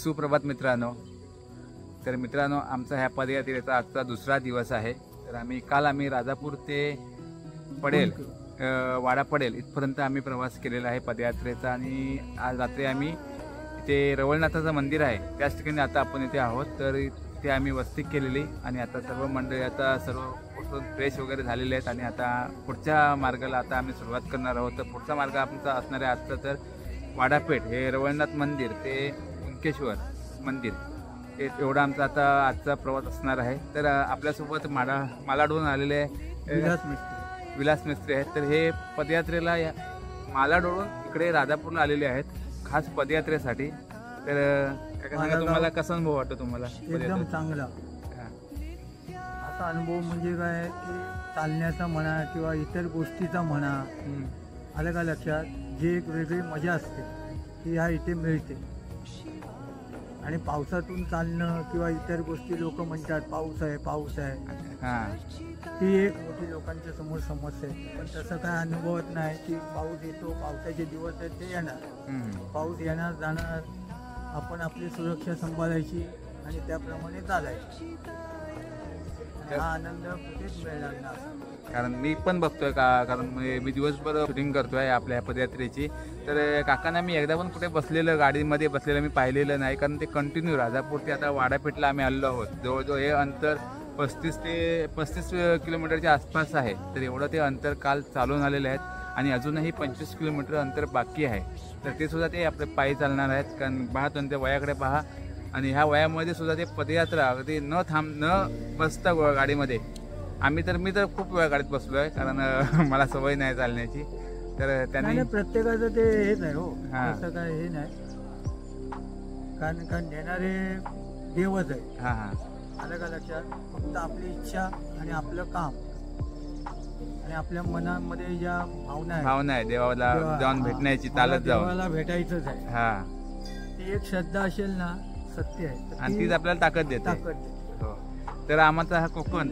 सुप्रभात मित्रांनो. तर मित्रांनो, आमचा ह्या पदयात्रेचा आजचा दुसरा दिवस आहे. तर आम्ही राजापूर ते पडेल वाडा पडेल इथपर्यंत आम्ही प्रवास केलेला आहे पदयात्रेचा. आणि आज रात्री आम्ही इथे रवळनाथाचं मंदिर आहे त्याच ठिकाणी आता आपण इथे आहोत. तर इथे आम्ही वस्ती केलेली आणि आता सर्व मंडळी आता सर्व उठून फ्रेश वगैरे झालेले आहेत आणि आता पुढच्या मार्गाला आता आम्ही सुरुवात करणार आहोत. तर पुढचा मार्ग आमचा असणार आहे आजचा तर वाडापेठ हे रवळनाथ मंदिर ते कुणकेश्वर मंदिर हे एवढा आमचा आता आजचा प्रवास असणार आहे. तर आपल्यासोबत मालाडहून आलेले विलास मिस्त्री आहेत. तर हे पदयात्रेला मालाडहून इकडे राजापूरला आलेले आहेत खास पदयात्रेसाठी. तर सांगा तुम्हाला कसा अनुभव वाटतो तुम्हाला? एकदम चांगला असा अनुभव म्हणजे काय की चालण्याचा म्हणा किंवा इतर गोष्टीचा म्हणा आलं का लक्षात, जी एक वेगळी मजा असते ती ह्या इथे मिळते. आणि पावसातून चालणं किंवा इतर गोष्टी लोक म्हणतात पाऊस आहे पाऊस आहे, ती एक मोठी लोकांच्या समोर समस्या आहे. पण तसं काय अनुभवत नाही की पाऊस येतो, पावसाचे दिवस आहेत ते येणार, पाऊस येणार जाणार, आपण आपली सुरक्षा सांभाळायची आणि त्याप्रमाणे चालायची. हा आनंद कुठेच मिळणार नाही. कारण मी पण बघतोय कारण मी दिवसभर शूटिंग करतोय आपल्या पदयात्रेची. तर काकांना मी एकदा पण कुठे बसलेलं गाडीमध्ये बसलेलं मी पाहिलेलं नाही. कारण ते कंटिन्यू राजापूर ते आता वाडापेठला आम्ही आलेलो आहोत. जवळजवळ हे अंतर 35 किलोमीटरच्या आसपास आहे. तर एवढं ते अंतर काल चालून आलेले आहेत आणि अजूनही 25 किलोमीटर अंतर बाकी आहे. तर ते सुद्धा ते आपले पायी चालणार आहेत. कारण पहा त्यांच्या वयाकडे पहा आणि ह्या वयामध्ये सुद्धा ते पदयात्रा अगदी न बसता गाडीमध्ये मी तर खूप वेळा गाडीत बसलो आहे कारण मला सवय नाही चालण्याची. तर त्यांनी प्रत्येकाचं ते हेच आहे हो, असं काय हे नाही. कारण नेणारे देवच आहे. आलं का लक्षात, फक्त आपली इच्छा आणि आपलं काम आणि आपल्या मनामध्ये ज्या भावना आहे देवाला जाऊन भेटण्याची, चालत देवाला भेटायचंच आहे. ती एक श्रद्धा असेल ना, सत्य आहे आणि तीच आपल्याला ताकद देते. तर आम्हाला हा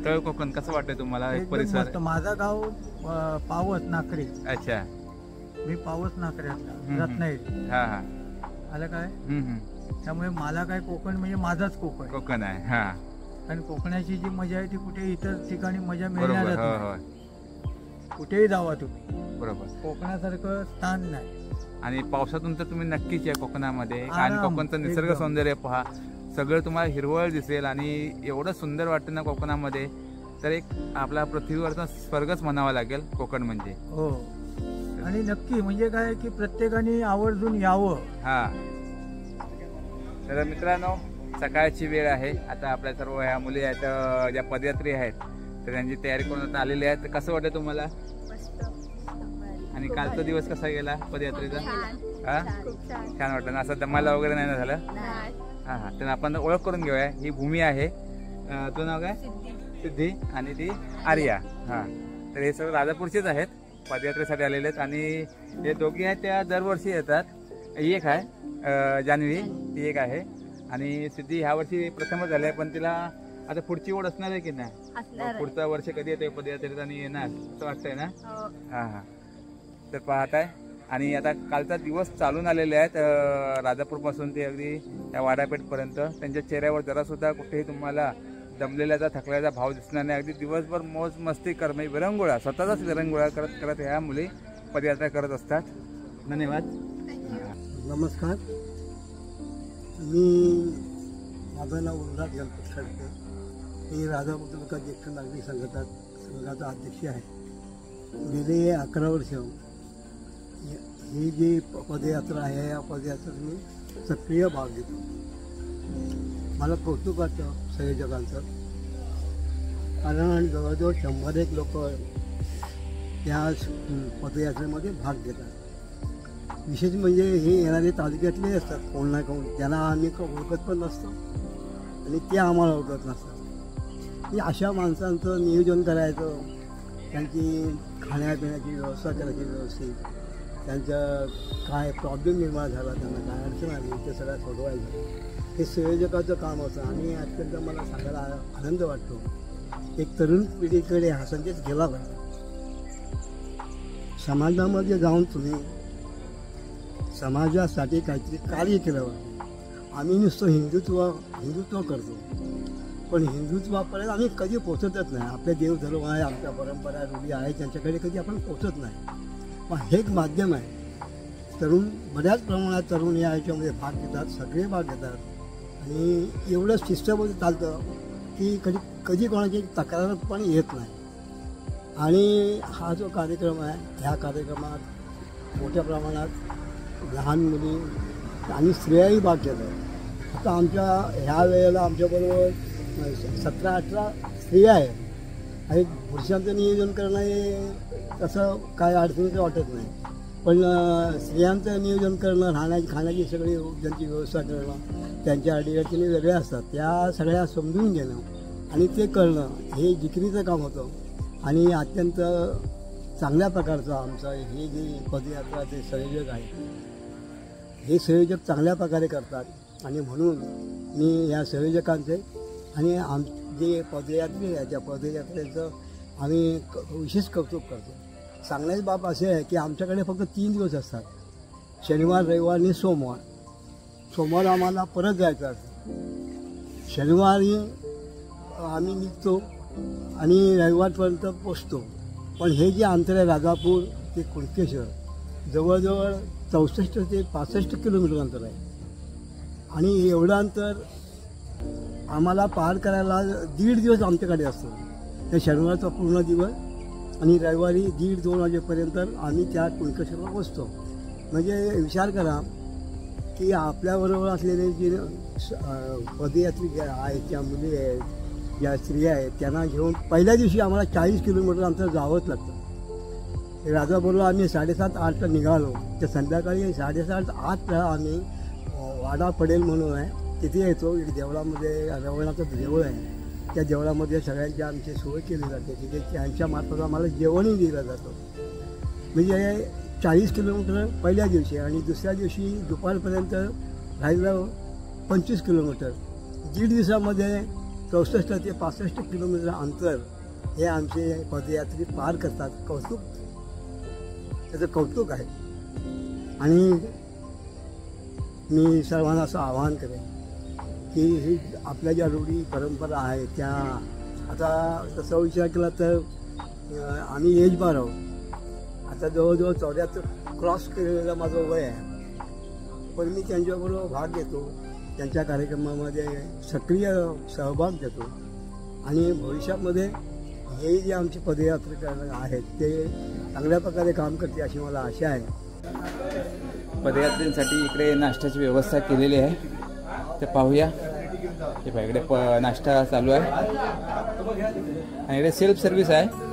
तळ कोकण कसं वाटतं तुम्हाला? एक परिसर. माझा गाव पावस नाकरे. अच्छा. मी पावस नाकऱ्यातला रत्नागिरी. आलं काय, त्यामुळे मला काय कोकण म्हणजे माझाच कोकण आहे. कारण कोकणाची जी मजा आहे ती कुठे इतर ठिकाणी मजा मिळणारच नाही. कुठेही जावा तुम्ही, बरोबर, कोकणासारखं स्थान नाही. आणि पावसातून तर तुम्ही नक्कीच या कोकणामध्ये. आणि कोकणचं निसर्ग सौंदर्य पहा, सगळं तुम्हाला हिरवळ दिसेल आणि एवढं सुंदर वाटतं ना कोकणामध्ये. तर एक आपला पृथ्वीवरचा स्वर्गच म्हणावा लागेल कोकण म्हणजे. हो. आणि नक्की म्हणजे काय की प्रत्येकाने आवर्जून यावं. तर मित्रांनो, सकाळची वेळ आहे. आता आपल्या सर्व ह्या मुली आहेत ज्या पदयात्री आहेत तर त्यांची तयारी करून आता आलेली आहेत. कसं वाटतं तुम्हाला? आणि कालचा दिवस कसा गेला पदयात्रेचा? छान वाटलं ना? असं दमाला वगैरे नाही ना झालं? तर आपण ओळख करून घेऊया. ही भूमी आहे, तुझं नाव काय? सिद्धी. आणि ती आर्या. तर हे सगळं राजापूरचेच आहेत, पदयात्रेसाठी आलेले आहेत. आणि हे दोघी आहेत त्या दरवर्षी येतात. एक आहे जान्हवी, ती एक आहे. आणि सिद्धी ह्या वर्षी प्रथमच झाली आहे. पण तिला आता पुढची ओढ असणार आहे की नाही? पुढचं वर्ष कधी येतोय पदयात्रेत आणि येणार असं वाटतंय ना? तर पाहत आहे. आणि आता कालचा दिवस चालून आलेले आहेत राजापूरपासून ते अगदी त्या वाडापेठपर्यंत. त्यांच्या चेहऱ्यावर जरासुद्धा कुठेही तुम्हाला दमलेल्याचा थकल्याचा भाव दिसणार नाही. अगदी दिवसभर मोज मस्ती म्हणजे विरंगुळा, स्वतःचाच विरंगुळा करत करत ह्या मुली पदयात्रा करत असतात. धन्यवाद. नमस्कार. मी माझं नाव उल्हास गणपत खडके. मी राजापूर तालुका ज्येष्ठ नागरिक संघाचा अध्यक्ष आहे. गेले 11 वर्ष ही जी पदयात्रा आहे या पदयात्रेत मी सक्रिय भाग घेतो. मला कौतुक वाटतं संयोजकांचं, कारण जवळजवळ 100 लोक त्या पदयात्रेमध्ये भाग घेतात. विशेष म्हणजे हे येणारे तालुक्यातले असतात, कोण ना कोण, ज्यांना आम्ही ओळखत पण नसतो आणि ते आम्हाला ओळखत नसतात. की अशा माणसांचं नियोजन करायचं, त्यांची खाण्यापिण्याची व्यवस्था करायची व्यवस्थित, त्यांचं काय प्रॉब्लेम निर्माण झाला, त्यांना काय अडचण आली ते सगळं सोडवायचं, हे संयोजकाचं काम होतं. आणि अत्यंत मला सांगायला आनंद वाटतो, एक तरुण पिढीकडे हा संदेश गेला पाहिजे. समाजामध्ये जाऊन तुम्ही समाजासाठी काहीतरी कार्य केलं पाहिजे. आम्ही नुसतं हिंदुत्व करतो, पण हिंदुत्वापर्यंत आम्ही कधी पोचतच नाही. आपले देवधर्म आहे, आमच्या परंपरा रूढी आहे, त्यांच्याकडे कधी आपण पोचत नाही. पण हे एक माध्यम आहे. बऱ्याच प्रमाणात तरुण या ह्याच्यामध्ये भाग घेतात, सगळे भाग घेतात आणि एवढं शिस्तबद्ध चालतं की कधी कोणाची तक्रार पण येत नाही. आणि हा जो कार्यक्रम आहे, ह्या कार्यक्रमात मोठ्या प्रमाणात लहान मुली आणि स्त्रियाही भाग घेतात. आता आमच्या ह्या वेळेला आमच्याबरोबर 17-18 स्त्रिया आहेत आणि पुरुषांचं नियोजन करणं हे तसं काय अडचणीचं वाटत नाही. पण स्त्रियांचं नियोजन करणं, राहण्याची खाण्याची सगळी त्यांची व्यवस्था करणं, त्यांच्या अडीअडचणी वेगळ्या असतात, त्या सगळ्या समजून घेणं आणि ते करणं हे जिकिरीचं काम होतं. आणि अत्यंत चांगल्या प्रकारचं आमचं हे जे पदयात्राचे संयोजक आहेत, हे संयोजक चांगल्या प्रकारे करतात. आणि म्हणून मी या संयोजकांचे आणि जे पदयात्री आहे त्या पदयात्रेचं आम्ही विशेष कौतुक करतो. सांगण्याची बाब असे आहे की आमच्याकडे फक्त 3 दिवस असतात, शनिवार, रविवार आणि सोमवार. सोमवार आम्हाला परत जायचं असतं. शनिवारी आम्ही निघतो आणि रविवारपर्यंत पोचतो. पण हे जे अंतर आहे राजापूर ते कुणकेश्वर, जवळजवळ 64 ते 65 किलोमीटर अंतर आहे. आणि एवढं अंतर आम्हाला पार करायला 1.5 दिवस आमच्याकडे असतो. त्या शनिवारचा पूर्ण दिवस आणि रविवारी 1:30-2 वाजेपर्यंत आम्ही त्या कुणकेश्वरला पोचतो. म्हणजे विचार करा की आपल्याबरोबर असलेले जे पदयात्री आहेत, त्या मुली आहेत, ज्या स्त्रिया आहेत, त्यांना घेऊन पहिल्या दिवशी आम्हाला 40 किलोमीटर अंतर जावंच लागतं. राजापूरला आम्ही 7:30-8ला निघालो तर संध्याकाळी 7:30-8ला आम्ही वाडा पडेल म्हणून आहे तिथे येतो. देवळामध्ये रवणाचं देऊळ आहे, त्या देवळामध्ये सगळ्यांची आमची सोय केली जाते. तिथे त्यांच्या मार्फत आम्हाला जेवणही दिलं जातं. म्हणजे 40 किलोमीटर पहिल्या दिवशी आणि दुसऱ्या दिवशी दुपारपर्यंत राहिलं 25 किलोमीटर. 1.5 दिवसामध्ये 64 ते 65 किलोमीटर अंतर हे आमचे पदयात्री पार करतात. त्याचं कौतुक आहे. आणि मी सर्वांना असं आवाहन करेन की ही आपल्या ज्या रूढी परंपरा आहेत त्या आता तसा विचार केला तर आम्ही एज बार आहोत. आता जवळजवळ 74 क्रॉस केलेलं माझं वय आहे. पण मी त्यांच्याबरोबर भाग घेतो, त्यांच्या कार्यक्रमामध्ये सक्रिय सहभाग घेतो. आणि भविष्यामध्ये हे जे आमचे पदयात्रा आहेत ते चांगल्या प्रकारे काम करते अशी मला आशा आहे. पदयात्रेसाठी इकडे नाश्त्याची व्यवस्था केलेली आहे, ते पाहूया. हे बघा इकडे नाश्ता चालू आहे आणि इकडे सेल्फ सर्व्हिस आहे.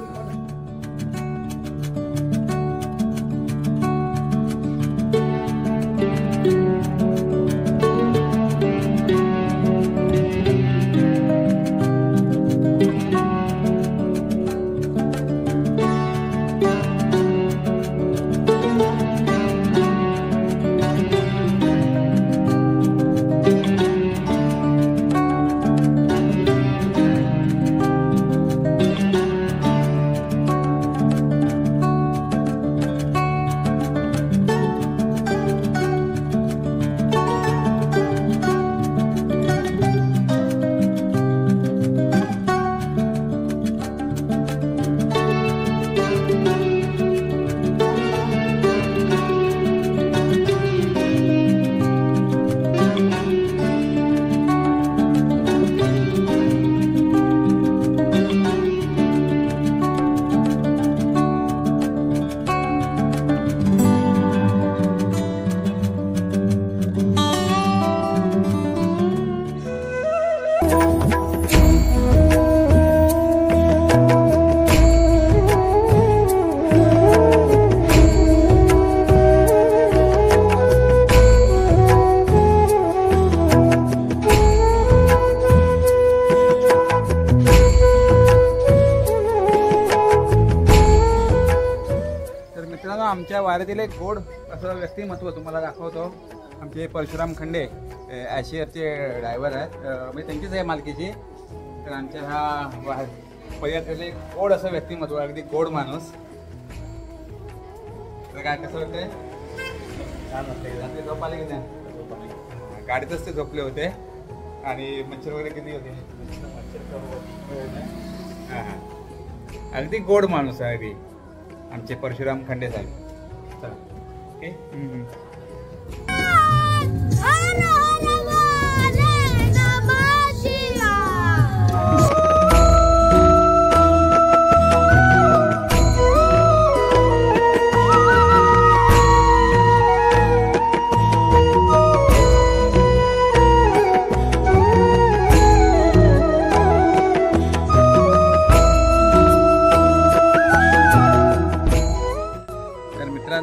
आमच्या वारीतील एक गोड असं व्यक्तिमत्व तुम्हाला दाखवतो. आमचे परशुराम खंडे ॲशियरचे ड्रायव्हर आहेत, म्हणजे त्यांचीच आहे मालकीची. तर आमच्या ह्या पदयात्रेला एक गोड असं व्यक्तिमत्व, अगदी गोड माणूस. तर काय कसं वाटतंय? छान वाटतंय. रात्री झोप आली की नाही? गाडीतच ते झोपले होते आणि मच्छर वगैरे किती होते. हां हां, अगदी गोड माणूस आहे अगदी आमचे परशुराम खंडे साहेब. चला ओके.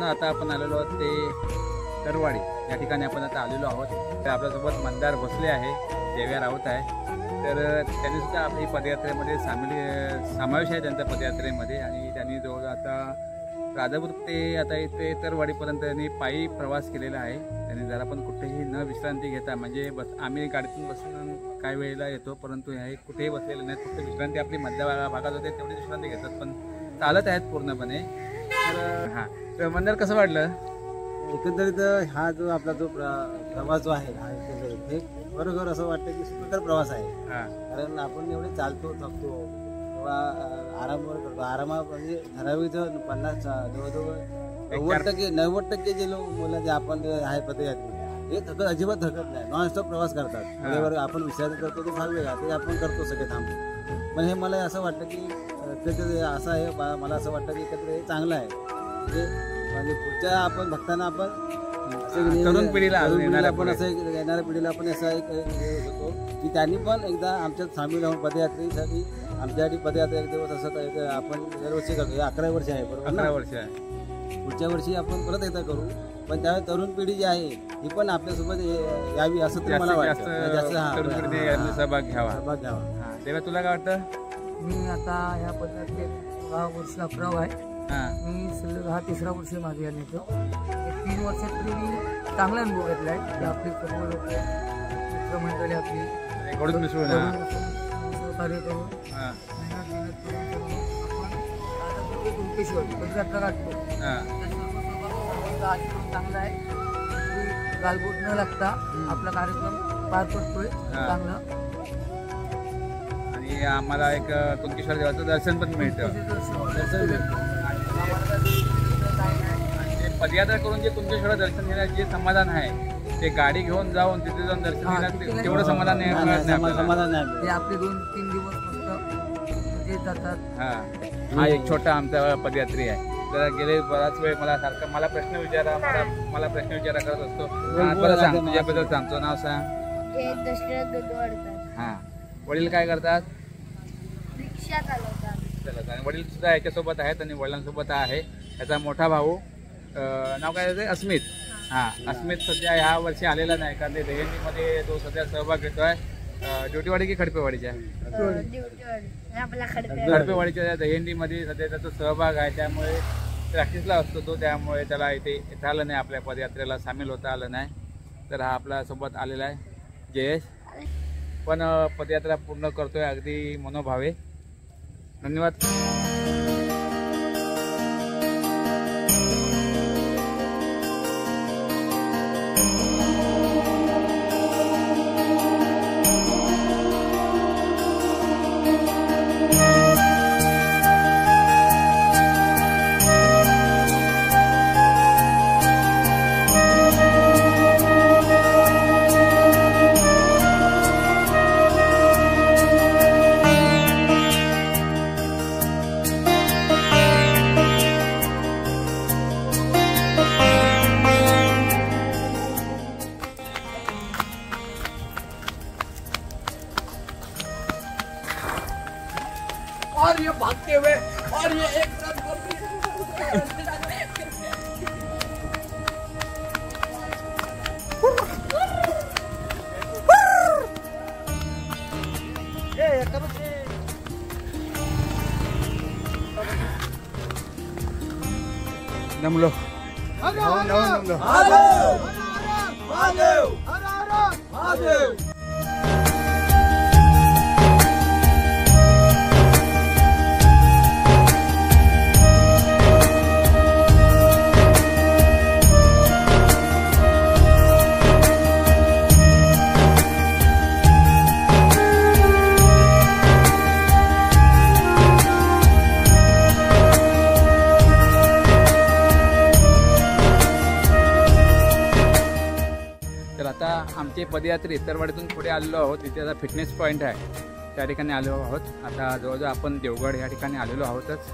आता आपण आलेलो आहोत ते तरवाडी या ठिकाणी आपण आता आलेलो आहोत. तर आपल्यासोबत मंदार भोसले आहे, देव्या राऊत आहे. तर त्यांनी सुद्धा आपली पदयात्रेमध्ये समावेश आहे त्यांच्या पदयात्रेमध्ये. आणि त्यांनी जवळ आता राजापूर ते आता इथे तरवाडीपर्यंत त्यांनी पायी प्रवास केलेला आहे. त्यांनी जरा पण कुठेही न विश्रांती घेता, म्हणजे आम्ही गाडीतून बसून काही वेळेला येतो परंतु ह्या कुठेही बसलेले नाहीत. फक्त विश्रांती आपली मध्य भागात होते तेवढी विश्रांती घेतात, पण चालत आहेत पूर्णपणे. तर हां, तर मंदार कसं वाटलं? एकंदरीत हा जो आपला जो प्रवास जो आहे हा एकंदरीत हे बरोबर असं वाटतं की सुखकर प्रवास आहे. कारण आपण एवढे चालतो थकतो किंवा आरामावर करतो. आरामा म्हणजे ठराविक 50 जवळजवळ 90% जे लोक मुलं जे आपण आहे पदयात्री हे अजिबात थकत नाही, नॉनस्टॉप प्रवास करतात. बरोबर आपण विश्रांती करतो ते फार वेगळा, ते आपण करतो सगळे थांबतो. पण हे मला असं वाटतं की असं आहे, मला असं वाटतं की एकत्र हे चांगलं आहे. म्हणजे पुढच्या आपण भक्तांना आपण तरुण पिढीला आपण असं येणाऱ्या पिढीला आपण असं एक हे होतो की त्यांनी पण एकदा आमच्यात सामील होऊन पदयात्रेसाठी आमच्यासाठी पदयात्रा एक दिवस असं आपण दरवर्षी करतो. 11 वर्ष आहे बरोबर, 11 वर्ष आहे. पुढच्या वर्षी आपण परत एकदा करू. पण त्यावेळी तरुण पिढी जी आहे ही पण आपल्यासोबत यावी असं तर मला वाटतं. जास्त सहभाग घ्यावा. तेव्हा तुला काय वाटतं? मी आता या पद्धतीत 10 वर्ष 11 आहे. मी सलग हा 3रा वर्ष माझे या येतो. 3 वर्षात तरी मी चांगला अनुभव घेतला आहे. आपली सर्व लोक मित्रमंडळी आपली घडून मिसळून सहकार्य करून पदयात्रा काढतो. चांगला आहे, गालबोट न लागता आपला कार्यक्रम पार पडतोय चांगला. आणि आम्हाला एक कुणकेश्वर देवाचं दर्शन पण मिळतं. पदयात्रा करून जे कुणकेश्वर दर्शन घेण्याचं जे समाधान आहे ते गाडी घेऊन जाऊन तिथे जाऊन दर्शन घेण्यात तेवढं समाधान नाही. ते आपले 2-3 दिवस मस्त जातात. हा एक छोटा आमचा पदयात्री आहे. जरा गेले बराच वेळ मला प्रश्न विचारा करत असतो. बरं सांग, तुझ्याबद्दल सांगतो. नाव सांग. हां, वडील काय करतात? रिक्षा चालवतात. आणि वडील सुद्धा याच्यासोबत आहेत आणि वडिलांसोबत आहे याचा मोठा भाऊ. नाव काय आहे? अस्मित. हां, अस्मित सध्या ह्या वर्षी आलेला नाही कारण ते दहीहंडीमध्ये तो सध्या सहभाग घेतोय. ड्युटीवाडी की खडपेवाडीच्या? खडपेवाडीच्या दहीहंडीमध्ये सध्या त्याचा सहभाग आहे. त्यामुळे प्रॅक्टिसला असतो तो, त्यामुळे त्याला इथे येता आलं नाही, आपल्या पदयात्रेला सामील होता आलं नाही. तर हा आपल्या सोबत आलेला आहे जयेश. पण पदयात्रा पूर्ण करतोय अगदी मनोभावे. धन्यवाद. और ये भागते हुए और ये एक रन नमलो. आजचे पदयात्री इतरवाडीतून पुढे आलेलो आहोत. इथे आता फिटनेस पॉईंट आहे, त्या ठिकाणी आलेलो आहोत. आता जवळजवळ आपण देवगड या ठिकाणी आलेलो आहोतच.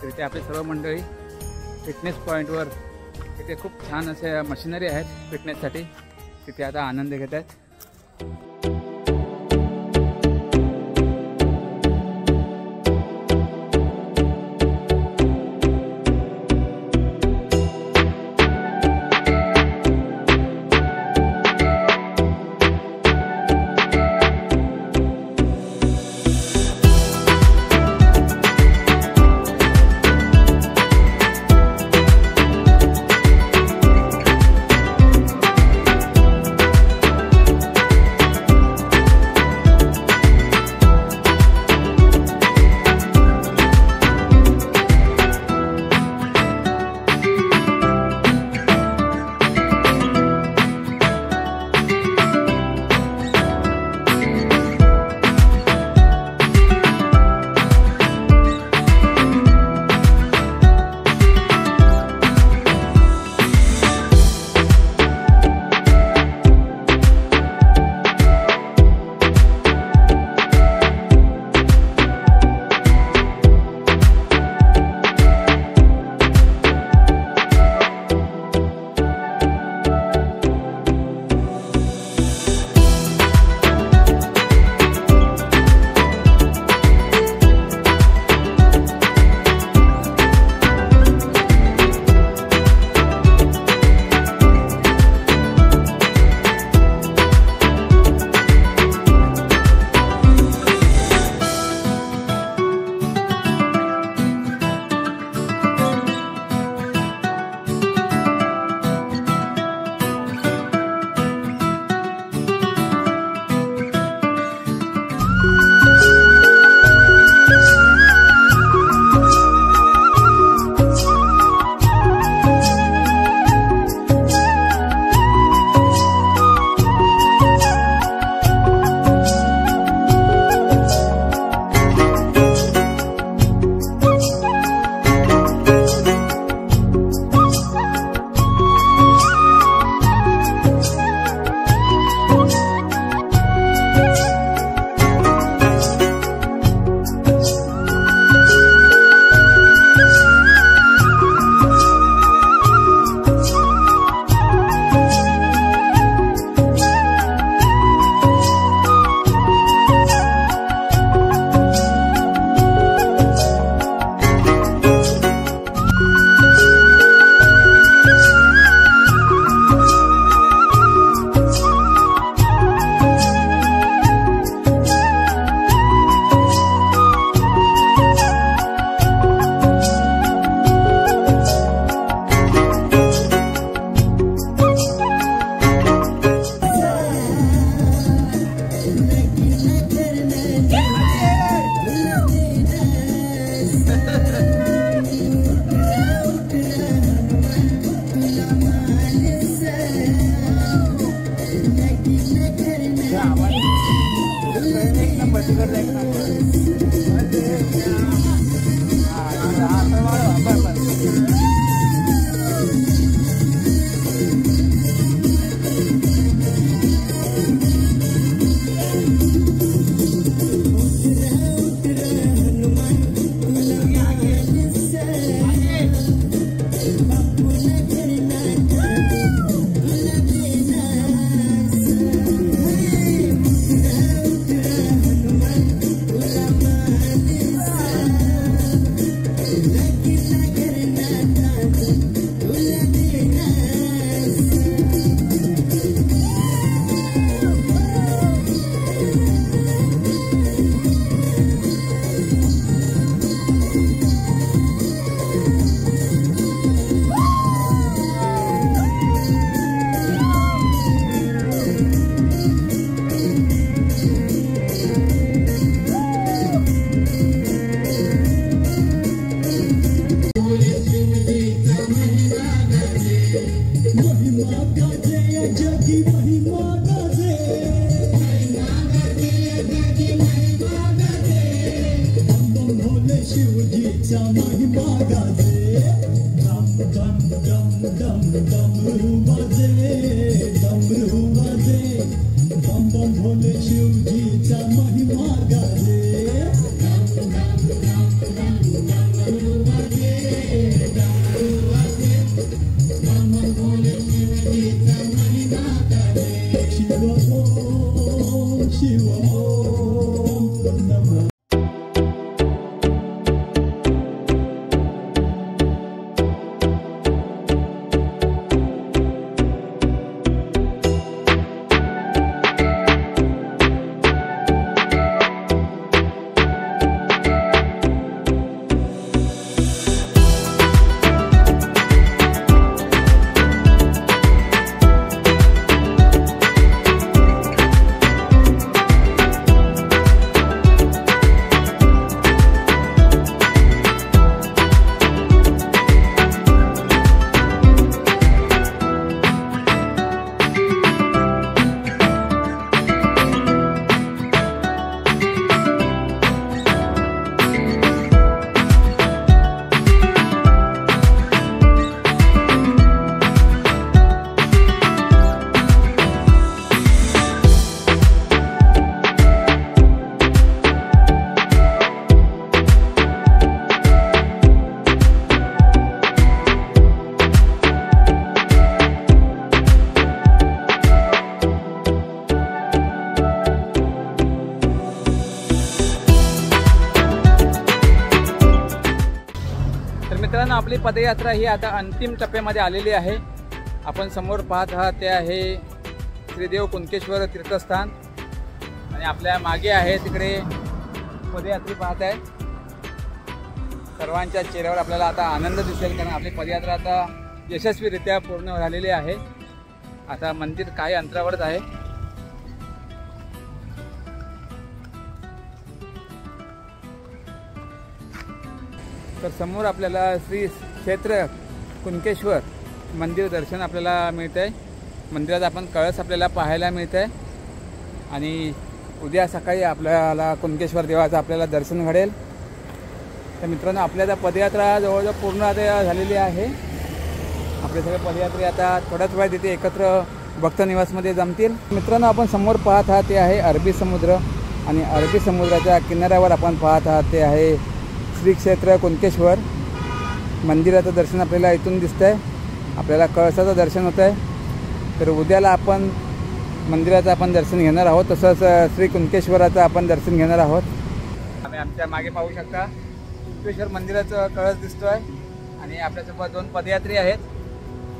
तर इथे आपली सर्व मंडळी फिटनेस पॉईंटवर इथे खूप छान असे मशिनरी आहेत फिटनेससाठी, तिथे आता आनंद घेत आहेत. डमरू वाजे मित्रांनो, आपली पदयात्रा ही आता अंतिम टप्प्यामध्ये आलेली आहे. आपण समोर पाहत आहात ते आहे श्रीदेव कुणकेश्वर तीर्थस्थान आणि आपल्या मागे आहे तिकडे पदयात्री पाहत आहे. सर्वांच्या चेहऱ्यावर आपल्याला आता आनंद दिसेल, कारण आपली पदयात्रा आता यशस्वीरित्या पूर्ण झालेली आहे. आता मंदिर काही अंतरावरच आहे. तर समोर आपल्याला श्री क्षेत्र कुणकेश्वर मंदिर दर्शन आपल्याला मिळत आहे. मंदिरात आपण कळस आपल्याला पाहायला मिळत आहे आणि उद्या सकाळी आपल्याला कुणकेश्वर देवाचं आपल्याला दर्शन घडेल. तर मित्रांनो, आपल्या आता पदयात्रा जवळजवळ पूर्ण आता झालेली आहे. आपले सगळे पदयात्री आता थोड्याच वेळात तिथे एकत्र भक्त निवासमध्ये जमतील. मित्रांनो, आपण समोर पाहत आहात ते आहे अरबी समुद्र आणि अरबी समुद्राच्या किनाऱ्यावर आपण पाहत आहात ते आहे श्री क्षेत्र कुणकेश्वर मंदिराचं दर्शन आपल्याला इथून दिसतं आहे. आपल्याला कळसाचं दर्शन होतं आहे. तर उद्याला आपण मंदिराचं आपण दर्शन घेणार आहोत, तसंच श्री कुणकेश्वराचं आपण दर्शन घेणार आहोत. आम्ही आमच्या मागे पाहू शकता कुणकेश्वर मंदिराचं कळस दिसतो आहे आणि आपल्यासोबत 2 पदयात्री आहेत.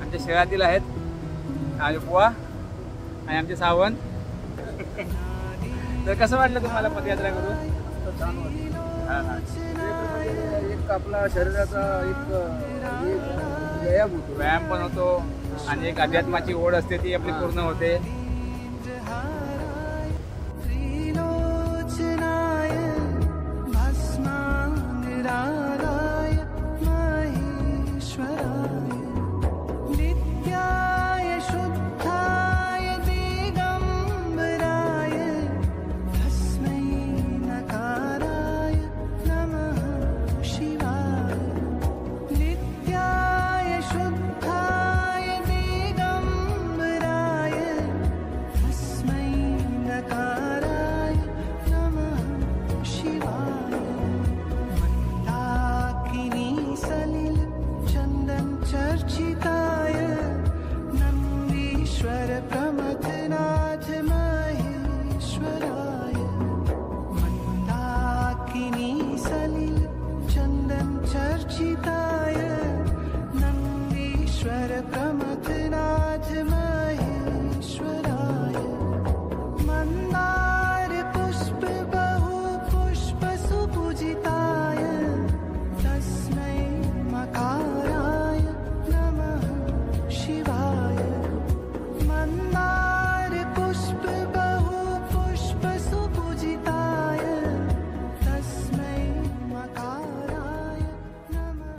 आमच्या शहरातील आहेत आणि बुवा आणि आमचे सावंत. तर कसं वाटलं तुम्हाला पदयात्रा करून? छान वाटतं. हां हां. एक आपला शरीराचा एक व्यायाम होतो. व्यायाम पण होतो आणि एक अध्यात्माची ओढ असते ती आपली पूर्ण होते.